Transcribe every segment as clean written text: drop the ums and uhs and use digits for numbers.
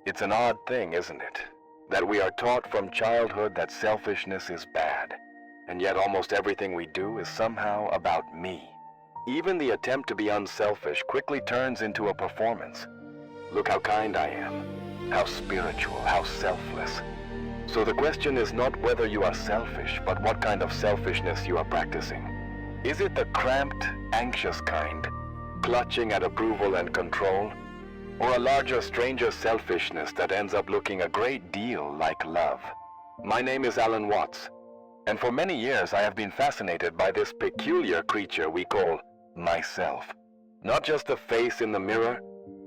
It's an odd thing, isn't it? That we are taught from childhood that selfishness is bad, and yet almost everything we do is somehow about me. Even the attempt to be unselfish quickly turns into a performance. Look how kind I am, how spiritual, how selfless. So the question is not whether you are selfish, but what kind of selfishness you are practicing. Is it the cramped, anxious kind, clutching at approval and control, or a larger, stranger selfishness that ends up looking a great deal like love? My name is Alan Watts, and for many years I have been fascinated by this peculiar creature we call myself. Not just the face in the mirror,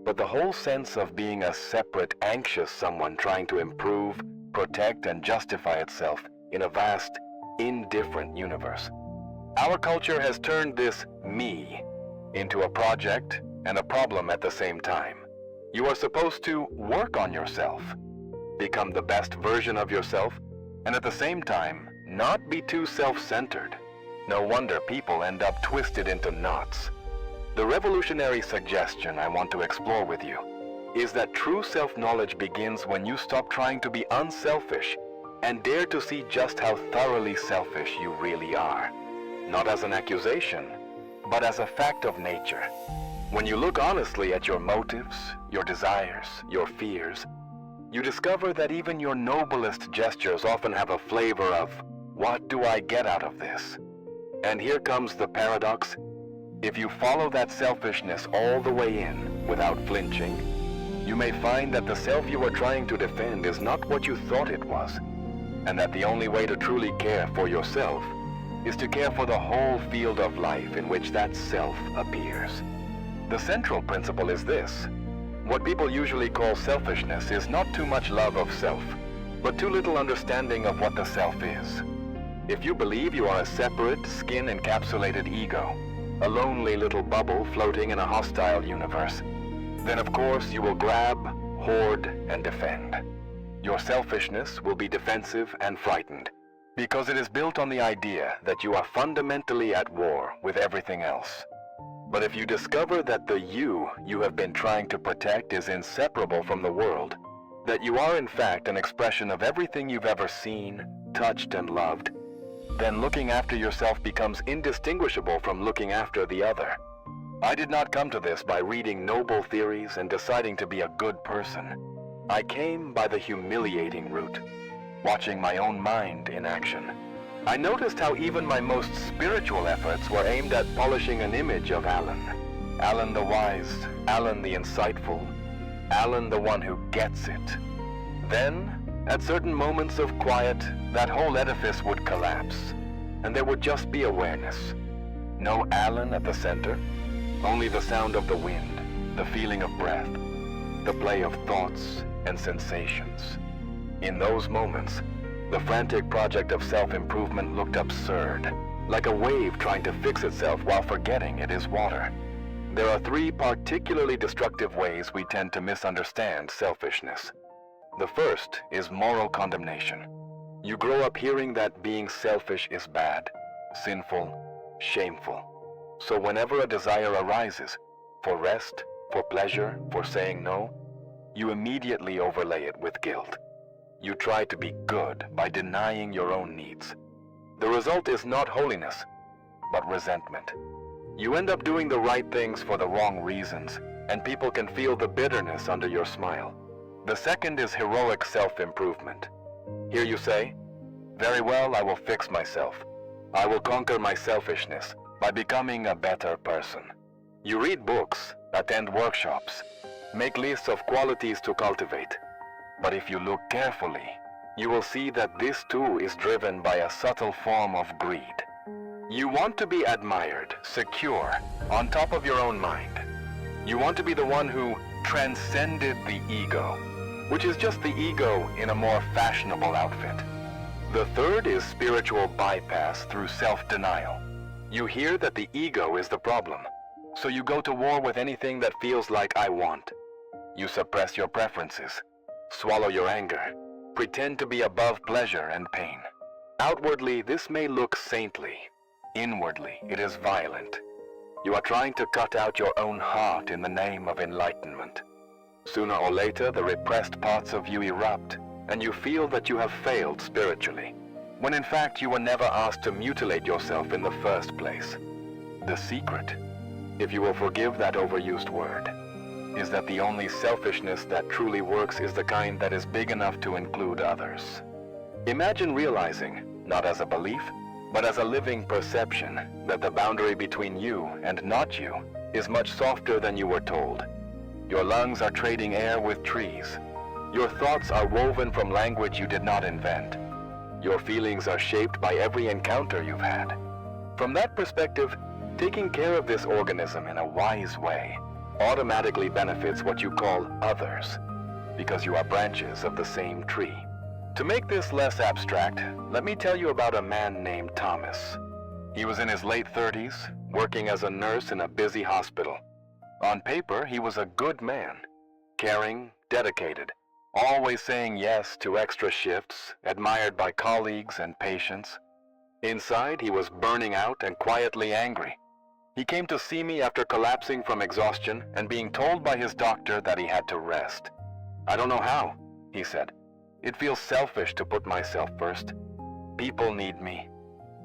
but the whole sense of being a separate, anxious someone trying to improve, protect, and justify itself in a vast, indifferent universe. Our culture has turned this me into a project and a problem at the same time. You are supposed to work on yourself, become the best version of yourself, and at the same time, not be too self-centered. No wonder people end up twisted into knots. The revolutionary suggestion I want to explore with you is that true self-knowledge begins when you stop trying to be unselfish and dare to see just how thoroughly selfish you really are. Not as an accusation, but as a fact of nature. When you look honestly at your motives, your desires, your fears, you discover that even your noblest gestures often have a flavor of, what do I get out of this? And here comes the paradox. If you follow that selfishness all the way in, without flinching, you may find that the self you are trying to defend is not what you thought it was, and that the only way to truly care for yourself is to care for the whole field of life in which that self appears. The central principle is this. What people usually call selfishness is not too much love of self, but too little understanding of what the self is. If you believe you are a separate, skin-encapsulated ego, a lonely little bubble floating in a hostile universe, then of course you will grab, hoard, and defend. Your selfishness will be defensive and frightened, because it is built on the idea that you are fundamentally at war with everything else. But if you discover that the you have been trying to protect is inseparable from the world, that you are in fact an expression of everything you've ever seen, touched, and loved, then looking after yourself becomes indistinguishable from looking after the other. I did not come to this by reading noble theories and deciding to be a good person. I came by the humiliating route, watching my own mind in action. I noticed how even my most spiritual efforts were aimed at polishing an image of Alan. Alan the wise, Alan the insightful, Alan the one who gets it. Then, at certain moments of quiet, that whole edifice would collapse, and there would just be awareness. No Alan at the center, only the sound of the wind, the feeling of breath, the play of thoughts and sensations. In those moments, the frantic project of self-improvement looked absurd, like a wave trying to fix itself while forgetting it is water. There are three particularly destructive ways we tend to misunderstand selfishness. The first is moral condemnation. You grow up hearing that being selfish is bad, sinful, shameful. So whenever a desire arises, for rest, for pleasure, for saying no, you immediately overlay it with guilt. You try to be good by denying your own needs. The result is not holiness, but resentment. You end up doing the right things for the wrong reasons, and people can feel the bitterness under your smile. The second is heroic self-improvement. Here you say, very well, I will fix myself. I will conquer my selfishness by becoming a better person. You read books, attend workshops, make lists of qualities to cultivate. But if you look carefully, you will see that this too is driven by a subtle form of greed. You want to be admired, secure, on top of your own mind. You want to be the one who transcended the ego, which is just the ego in a more fashionable outfit. The third is spiritual bypass through self-denial. You hear that the ego is the problem, so you go to war with anything that feels like I want. You suppress your preferences, swallow your anger, pretend to be above pleasure and pain. Outwardly, this may look saintly. Inwardly, it is violent. You are trying to cut out your own heart in the name of enlightenment. Sooner or later, the repressed parts of you erupt, and you feel that you have failed spiritually, when in fact you were never asked to mutilate yourself in the first place. The secret, if you will forgive that overused word, is that the only selfishness that truly works is the kind that is big enough to include others. Imagine realizing, not as a belief, but as a living perception, that the boundary between you and not you is much softer than you were told. Your lungs are trading air with trees. Your thoughts are woven from language you did not invent. Your feelings are shaped by every encounter you've had. From that perspective, taking care of this organism in a wise way automatically benefits what you call others, because you are branches of the same tree. To make this less abstract, let me tell you about a man named Thomas. He was in his late 30s, working as a nurse in a busy hospital. On paper, he was a good man, caring, dedicated, always saying yes to extra shifts, admired by colleagues and patients. Inside, he was burning out and quietly angry. He came to see me after collapsing from exhaustion and being told by his doctor that he had to rest. "I don't know how," he said. "It feels selfish to put myself first. People need me.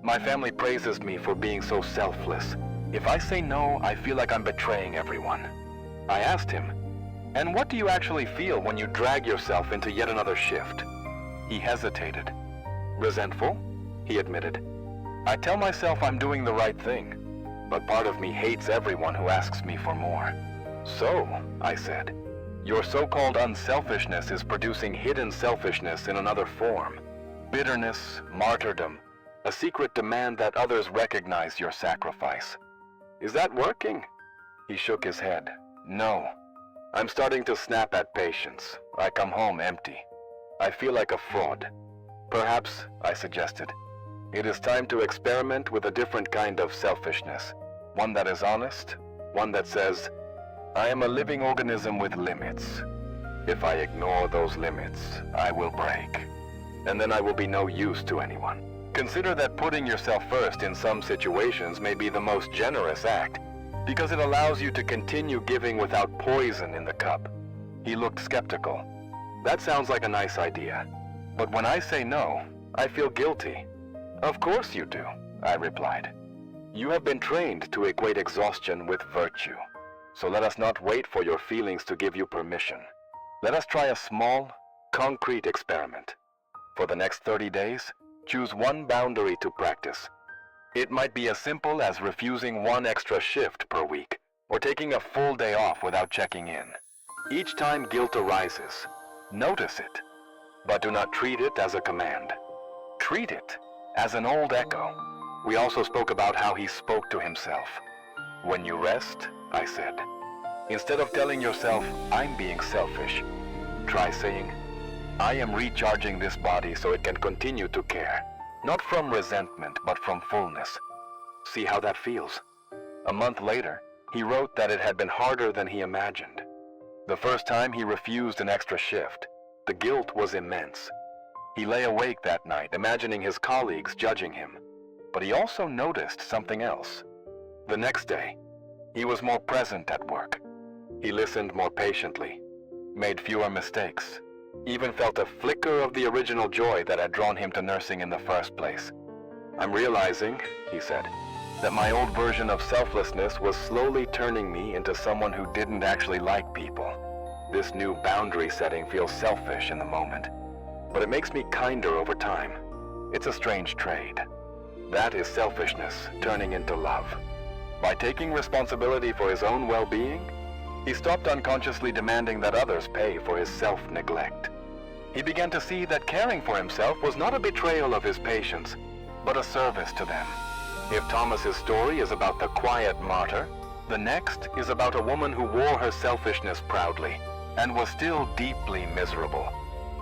My family praises me for being so selfless. If I say no, I feel like I'm betraying everyone." I asked him, "And what do you actually feel when you drag yourself into yet another shift?" He hesitated. "Resentful," he admitted. "I tell myself I'm doing the right thing, but part of me hates everyone who asks me for more." "So," I said, "your so-called unselfishness is producing hidden selfishness in another form. Bitterness, martyrdom, a secret demand that others recognize your sacrifice. Is that working?" He shook his head. "No. I'm starting to snap at patients. I come home empty. I feel like a fraud." "Perhaps," I suggested, "it is time to experiment with a different kind of selfishness. One that is honest, one that says, I am a living organism with limits. If I ignore those limits, I will break. And then I will be no use to anyone." Consider that putting yourself first in some situations may be the most generous act, because it allows you to continue giving without poison in the cup. He looked skeptical. "That sounds like a nice idea. But when I say no, I feel guilty." "Of course you do," I replied. "You have been trained to equate exhaustion with virtue. So let us not wait for your feelings to give you permission. Let us try a small, concrete experiment. For the next 30 days, choose one boundary to practice. It might be as simple as refusing one extra shift per week, or taking a full day off without checking in. Each time guilt arises, notice it, but do not treat it as a command. Treat it as an old echo." We also spoke about how he spoke to himself. "When you rest," I said, "instead of telling yourself, I'm being selfish, try saying, I am recharging this body so it can continue to care, not from resentment, but from fullness. See how that feels." A month later, he wrote that it had been harder than he imagined. The first time he refused an extra shift, the guilt was immense. He lay awake that night, imagining his colleagues judging him. But he also noticed something else. The next day, he was more present at work. He listened more patiently, made fewer mistakes, even felt a flicker of the original joy that had drawn him to nursing in the first place. "I'm realizing," he said, "that my old version of selflessness was slowly turning me into someone who didn't actually like people. This new boundary setting feels selfish in the moment, but it makes me kinder over time. It's a strange trade. That is selfishness turning into love." By taking responsibility for his own well-being, he stopped unconsciously demanding that others pay for his self-neglect. He began to see that caring for himself was not a betrayal of his patients, but a service to them. If Thomas's story is about the quiet martyr, the next is about a woman who wore her selfishness proudly and was still deeply miserable.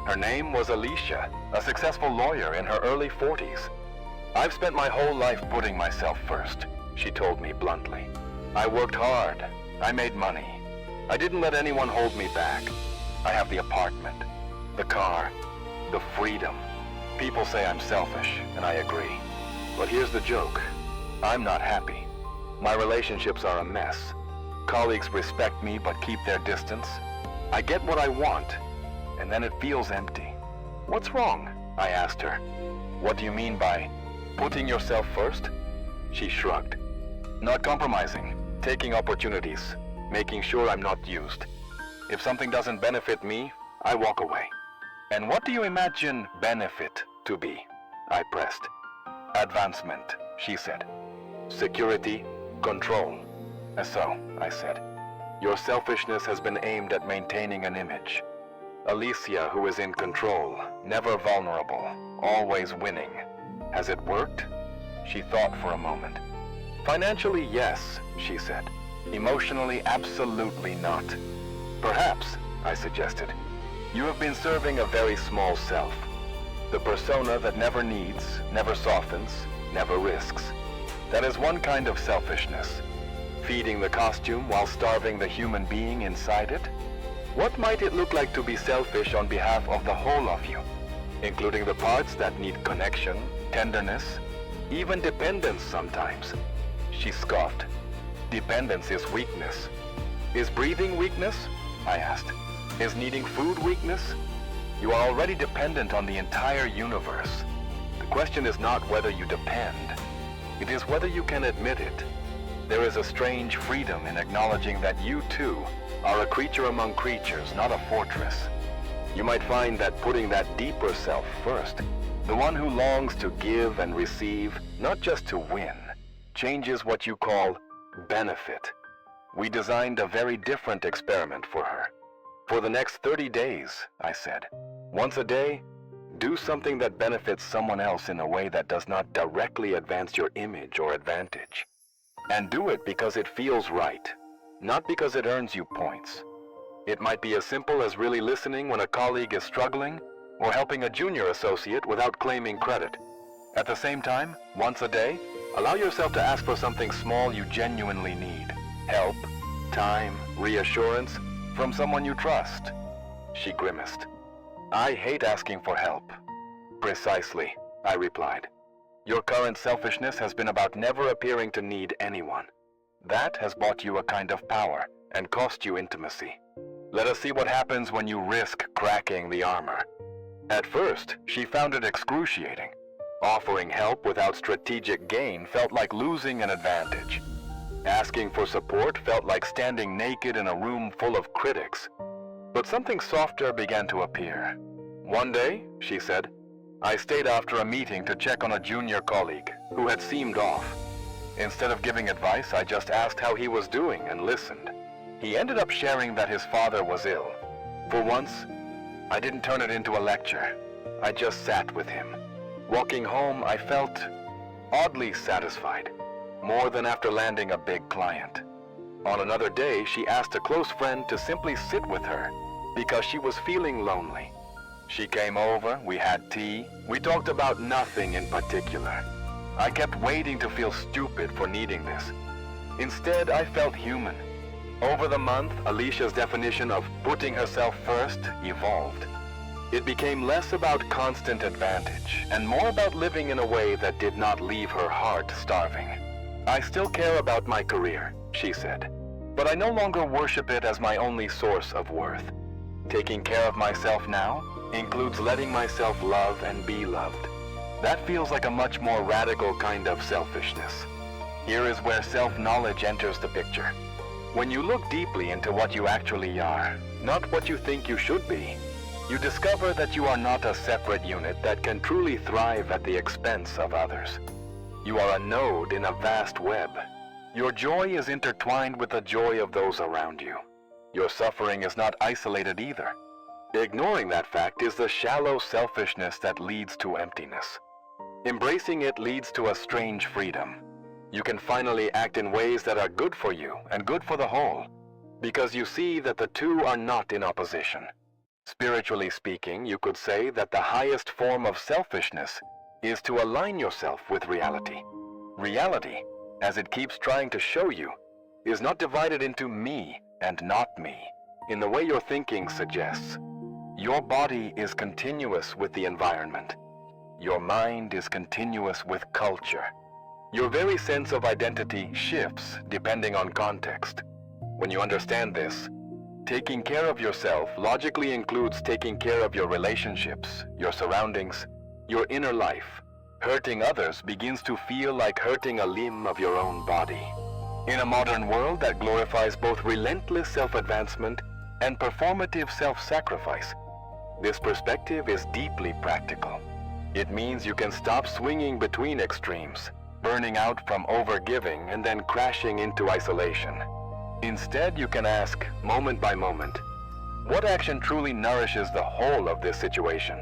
Her name was Alicia, a successful lawyer in her early 40s. "I've spent my whole life putting myself first," she told me bluntly. "I worked hard. I made money. I didn't let anyone hold me back. I have the apartment, the car, the freedom. People say I'm selfish, and I agree. But here's the joke. I'm not happy. My relationships are a mess. Colleagues respect me but keep their distance. I get what I want, and then it feels empty. What's wrong? I asked her. What do you mean by putting yourself first? She shrugged. Not compromising, taking opportunities, making sure I'm not used. If something doesn't benefit me, I walk away. And what do you imagine benefit to be? I pressed. Advancement, she said. Security, control. So, I said, your selfishness has been aimed at maintaining an image. Alicia, who is in control, never vulnerable, always winning. Has it worked? She thought for a moment. Financially, yes, she said. Emotionally, absolutely not. Perhaps, I suggested, you have been serving a very small self. The persona that never needs, never softens, never risks. That is one kind of selfishness. Feeding the costume while starving the human being inside it? What might it look like to be selfish on behalf of the whole of you, including the parts that need connection, tenderness, even dependence sometimes? She scoffed. Dependence is weakness. Is breathing weakness? I asked. Is needing food weakness? You are already dependent on the entire universe. The question is not whether you depend. It is whether you can admit it. There is a strange freedom in acknowledging that you too are a creature among creatures, not a fortress. You might find that putting that deeper self first, the one who longs to give and receive, not just to win, changes what you call benefit. We designed a very different experiment for her. For the next 30 days, I said, once a day, do something that benefits someone else in a way that does not directly advance your image or advantage. And do it because it feels right, not because it earns you points. It might be as simple as really listening when a colleague is struggling, or helping a junior associate without claiming credit. At the same time, once a day, allow yourself to ask for something small you genuinely need. Help, time, reassurance, from someone you trust. She grimaced. I hate asking for help. Precisely, I replied. Your current selfishness has been about never appearing to need anyone. That has bought you a kind of power and cost you intimacy. Let us see what happens when you risk cracking the armor. At first, she found it excruciating. Offering help without strategic gain felt like losing an advantage. Asking for support felt like standing naked in a room full of critics. But something softer began to appear. One day, she said, I stayed after a meeting to check on a junior colleague who had seemed off. Instead of giving advice, I just asked how he was doing and listened. He ended up sharing that his father was ill. For once, I didn't turn it into a lecture. I just sat with him. Walking home, I felt oddly satisfied, more than after landing a big client. On another day, she asked a close friend to simply sit with her because she was feeling lonely. She came over, we had tea, we talked about nothing in particular. I kept waiting to feel stupid for needing this. Instead, I felt human. Over the month, Alicia's definition of putting herself first evolved. It became less about constant advantage and more about living in a way that did not leave her heart starving. I still care about my career, she said, but I no longer worship it as my only source of worth. Taking care of myself now includes letting myself love and be loved. That feels like a much more radical kind of selfishness. Here is where self-knowledge enters the picture. When you look deeply into what you actually are, not what you think you should be, you discover that you are not a separate unit that can truly thrive at the expense of others. You are a node in a vast web. Your joy is intertwined with the joy of those around you. Your suffering is not isolated either. Ignoring that fact is the shallow selfishness that leads to emptiness. Embracing it leads to a strange freedom. You can finally act in ways that are good for you and good for the whole, because you see that the two are not in opposition. Spiritually speaking, you could say that the highest form of selfishness is to align yourself with reality. Reality, as it keeps trying to show you, is not divided into me and not me, in the way your thinking suggests. Your body is continuous with the environment. Your mind is continuous with culture. Your very sense of identity shifts depending on context. When you understand this, Taking care of yourself logically includes taking care of your relationships, your surroundings, your inner life. Hurting others begins to feel like hurting a limb of your own body. In a modern world that glorifies both relentless self-advancement and performative self-sacrifice, this perspective is deeply practical. It means you can stop swinging between extremes, burning out from overgiving and then crashing into isolation. Instead, you can ask, moment by moment, what action truly nourishes the whole of this situation,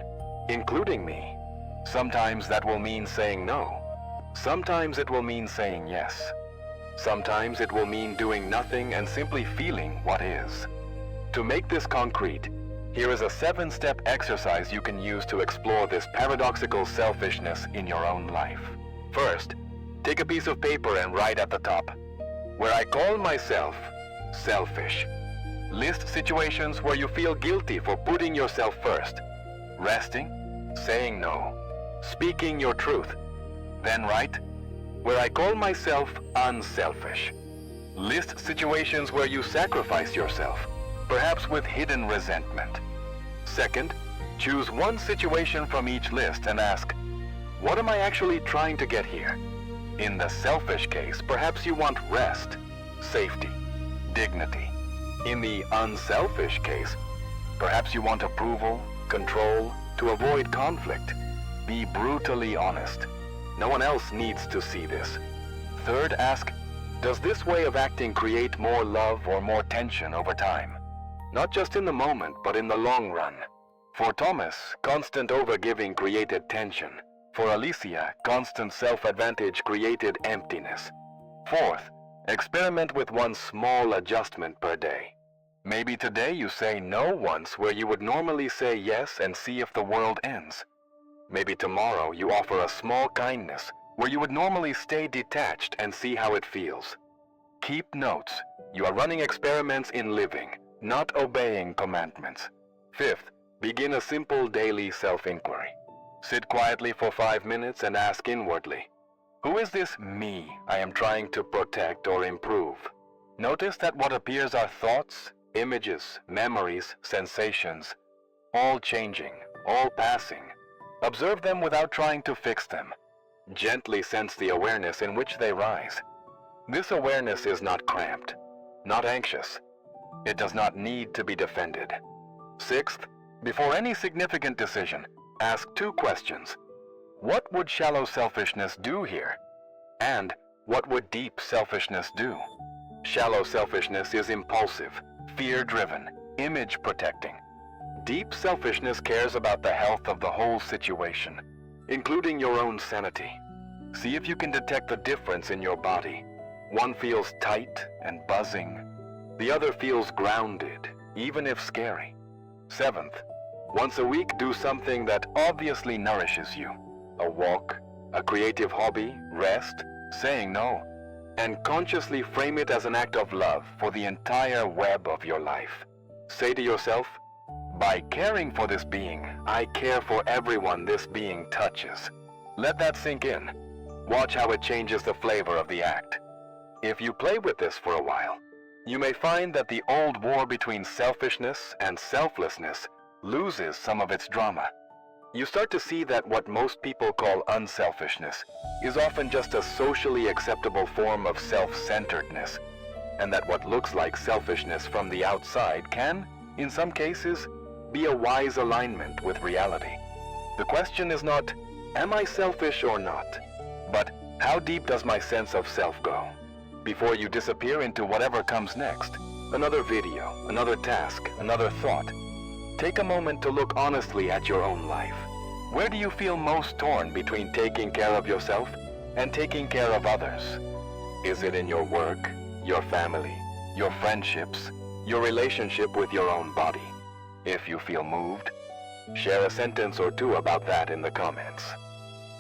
including me? Sometimes that will mean saying no. Sometimes it will mean saying yes. Sometimes it will mean doing nothing and simply feeling what is. To make this concrete, here is a 7-step exercise you can use to explore this paradoxical selfishness in your own life. First, take a piece of paper and write at the top, where I call myself selfish. List situations where you feel guilty for putting yourself first, resting, saying no, speaking your truth. Then write, where I call myself unselfish. List situations where you sacrifice yourself, perhaps with hidden resentment. Second, choose one situation from each list and ask, what am I actually trying to get here? In the selfish case, perhaps you want rest, safety, dignity. In the unselfish case, perhaps you want approval, control, to avoid conflict. Be brutally honest. No one else needs to see this. Third, ask, does this way of acting create more love or more tension over time? Not just in the moment, but in the long run. For Thomas, constant overgiving created tension. For Alicia, constant self-advantage created emptiness. Fourth, experiment with one small adjustment per day. Maybe today you say no once where you would normally say yes and see if the world ends. Maybe tomorrow you offer a small kindness where you would normally stay detached and see how it feels. Keep notes. You are running experiments in living, not obeying commandments. Fifth, begin a simple daily self-inquiry. Sit quietly for 5 minutes and ask inwardly, who is this me I am trying to protect or improve? Notice that what appears are thoughts, images, memories, sensations, all changing, all passing. Observe them without trying to fix them. Gently sense the awareness in which they rise. This awareness is not cramped, not anxious. It does not need to be defended. Sixth, before any significant decision, ask 2 questions. What would shallow selfishness do here? And what would deep selfishness do? Shallow selfishness is impulsive, fear-driven, image-protecting. Deep selfishness cares about the health of the whole situation, including your own sanity. See if you can detect the difference in your body. One feels tight and buzzing. The other feels grounded, even if scary. Seventh, once a week do something that obviously nourishes you. A walk, a creative hobby, rest, saying no, and consciously frame it as an act of love for the entire web of your life. Say to yourself, by caring for this being, I care for everyone this being touches. Let that sink in. Watch how it changes the flavor of the act. If you play with this for a while, you may find that the old war between selfishness and selflessness loses some of its drama. You start to see that what most people call unselfishness is often just a socially acceptable form of self-centeredness, and that what looks like selfishness from the outside can, in some cases, be a wise alignment with reality. The question is not, am I selfish or not? But how deep does my sense of self go? Before you disappear into whatever comes next, another video, another task, another thought, take a moment to look honestly at your own life. Where do you feel most torn between taking care of yourself and taking care of others? Is it in your work, your family, your friendships, your relationship with your own body? If you feel moved, share a sentence or 2 about that in the comments.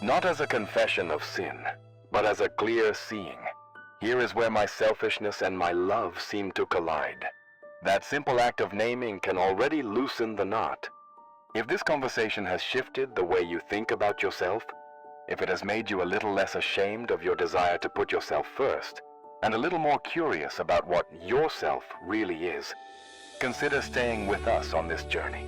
Not as a confession of sin, but as a clear seeing. Here is where my selfishness and my love seem to collide. That simple act of naming can already loosen the knot. If this conversation has shifted the way you think about yourself, if it has made you a little less ashamed of your desire to put yourself first, and a little more curious about what yourself really is, consider staying with us on this journey.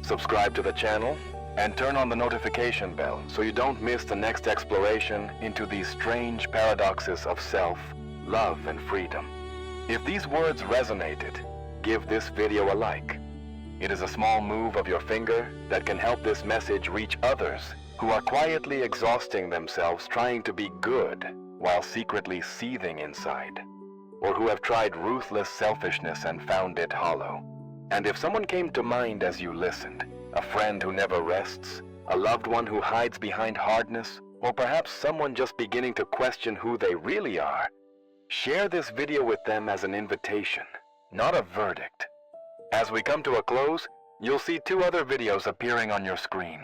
Subscribe to the channel and turn on the notification bell so you don't miss the next exploration into these strange paradoxes of self, love, and freedom. If these words resonated, give this video a like. It is a small move of your finger that can help this message reach others who are quietly exhausting themselves trying to be good while secretly seething inside, or who have tried ruthless selfishness and found it hollow. And if someone came to mind as you listened, a friend who never rests, a loved one who hides behind hardness, or perhaps someone just beginning to question who they really are, share this video with them as an invitation, not a verdict. As we come to a close, you'll see 2 other videos appearing on your screen.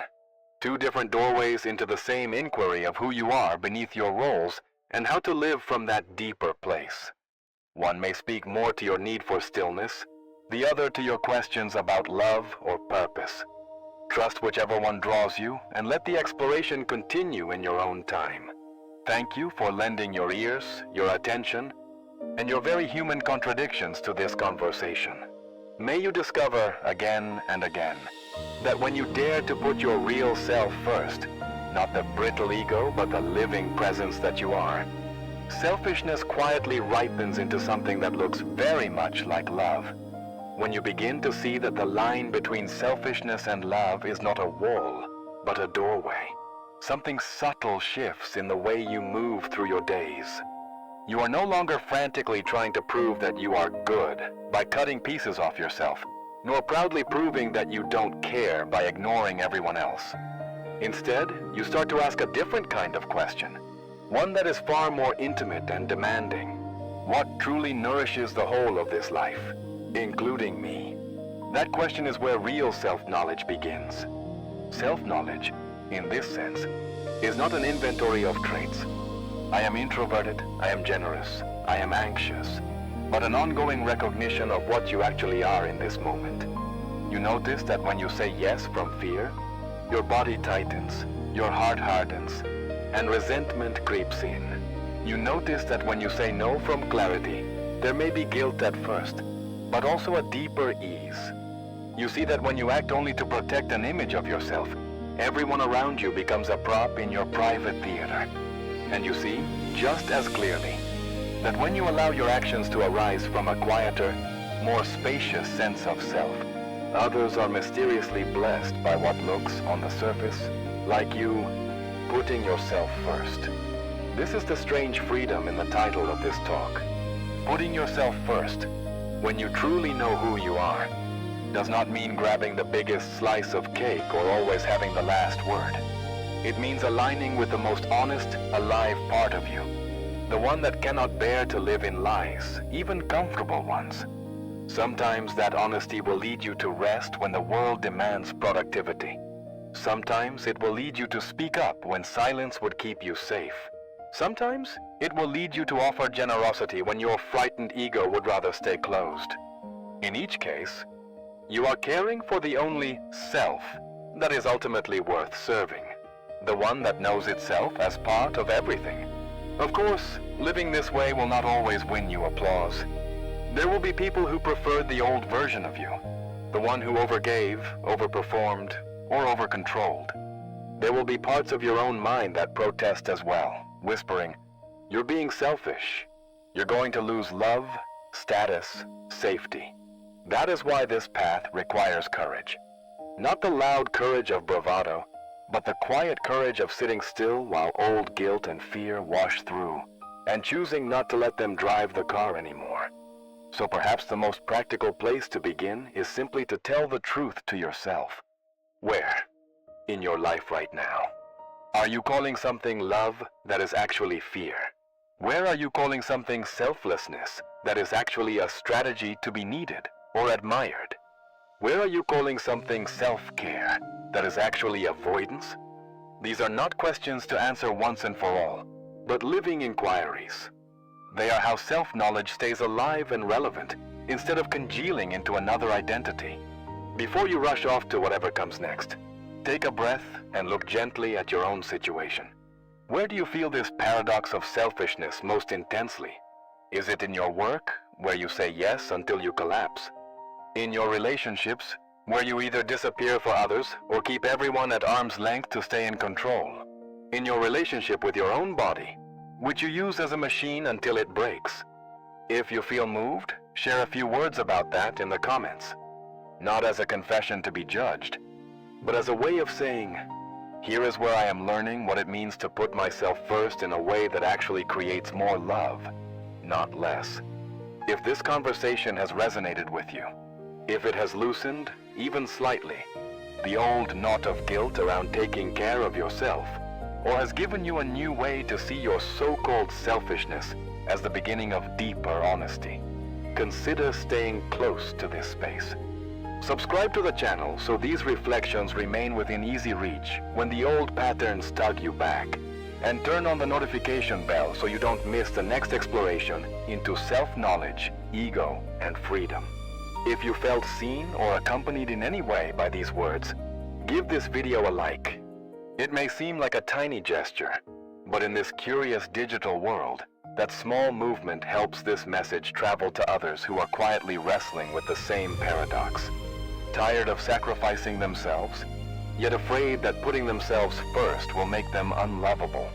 2 different doorways into the same inquiry of who you are beneath your roles and how to live from that deeper place. One may speak more to your need for stillness, the other to your questions about love or purpose. Trust whichever one draws you and let the exploration continue in your own time. Thank you for lending your ears, your attention, and your very human contradictions to this conversation. May you discover again and again that when you dare to put your real self first, not the brittle ego but the living presence that you are, selfishness quietly ripens into something that looks very much like love. When you begin to see that the line between selfishness and love is not a wall, but a doorway, something subtle shifts in the way you move through your days. You are no longer frantically trying to prove that you are good by cutting pieces off yourself, nor proudly proving that you don't care by ignoring everyone else. Instead, you start to ask a different kind of question, one that is far more intimate and demanding. What truly nourishes the whole of this life, including me? That question is where real self-knowledge begins. Self-knowledge, in this sense, is not an inventory of traits. I am introverted, I am generous, I am anxious, but an ongoing recognition of what you actually are in this moment. You notice that when you say yes from fear, your body tightens, your heart hardens, and resentment creeps in. You notice that when you say no from clarity, there may be guilt at first, but also a deeper ease. You see that when you act only to protect an image of yourself, everyone around you becomes a prop in your private theater. And you see, just as clearly, that when you allow your actions to arise from a quieter, more spacious sense of self, others are mysteriously blessed by what looks, on the surface, like you putting yourself first. This is the strange freedom in the title of this talk. Putting yourself first, when you truly know who you are, does not mean grabbing the biggest slice of cake or always having the last word. It means aligning with the most honest, alive part of you, the one that cannot bear to live in lies, even comfortable ones. Sometimes that honesty will lead you to rest when the world demands productivity. Sometimes it will lead you to speak up when silence would keep you safe. Sometimes it will lead you to offer generosity when your frightened ego would rather stay closed. In each case, you are caring for the only self that is ultimately worth serving. The one that knows itself as part of everything. Of course, living this way will not always win you applause. There will be people who preferred the old version of you, the one who overgave, overperformed, or overcontrolled. There will be parts of your own mind that protest as well, whispering, "You're being selfish. You're going to lose love, status, safety." That is why this path requires courage. Not the loud courage of bravado, but the quiet courage of sitting still while old guilt and fear wash through, and choosing not to let them drive the car anymore. So perhaps the most practical place to begin is simply to tell the truth to yourself. Where? In your life right now. Are you calling something love that is actually fear? Where are you calling something selflessness that is actually a strategy to be needed or admired? Where are you calling something self-care that is actually avoidance? These are not questions to answer once and for all, but living inquiries. They are how self-knowledge stays alive and relevant instead of congealing into another identity. Before you rush off to whatever comes next, take a breath and look gently at your own situation. Where do you feel this paradox of selfishness most intensely? Is it in your work, where you say yes until you collapse? In your relationships, where you either disappear for others or keep everyone at arm's length to stay in control. In your relationship with your own body, which you use as a machine until it breaks. If you feel moved, share a few words about that in the comments. Not as a confession to be judged, but as a way of saying, here is where I am learning what it means to put myself first in a way that actually creates more love, not less. If this conversation has resonated with you, if it has loosened, even slightly, the old knot of guilt around taking care of yourself, or has given you a new way to see your so-called selfishness as the beginning of deeper honesty, consider staying close to this space. Subscribe to the channel so these reflections remain within easy reach when the old patterns tug you back. And turn on the notification bell so you don't miss the next exploration into self-knowledge, ego, and freedom. If you felt seen or accompanied in any way by these words, give this video a like. It may seem like a tiny gesture, but in this curious digital world, that small movement helps this message travel to others who are quietly wrestling with the same paradox. Tired of sacrificing themselves, yet afraid that putting themselves first will make them unlovable.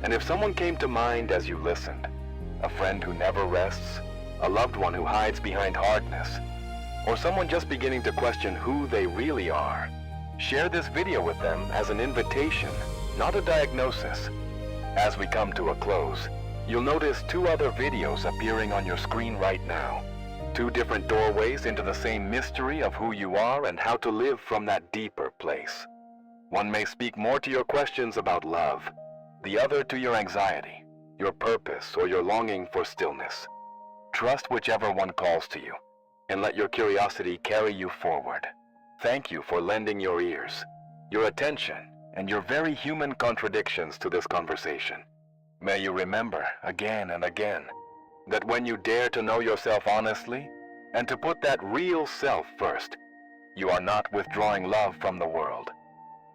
And if someone came to mind as you listened, a friend who never rests, a loved one who hides behind hardness, or someone just beginning to question who they really are, share this video with them as an invitation, not a diagnosis. As we come to a close, you'll notice 2 other videos appearing on your screen right now. 2 different doorways into the same mystery of who you are and how to live from that deeper place. One may speak more to your questions about love, the other to your anxiety, your purpose, or your longing for stillness. Trust whichever one calls to you, and let your curiosity carry you forward. Thank you for lending your ears, your attention, and your very human contradictions to this conversation. May you remember again and again that when you dare to know yourself honestly and to put that real self first, you are not withdrawing love from the world.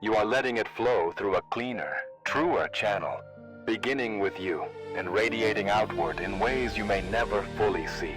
You are letting it flow through a cleaner, truer channel, beginning with you and radiating outward in ways you may never fully see.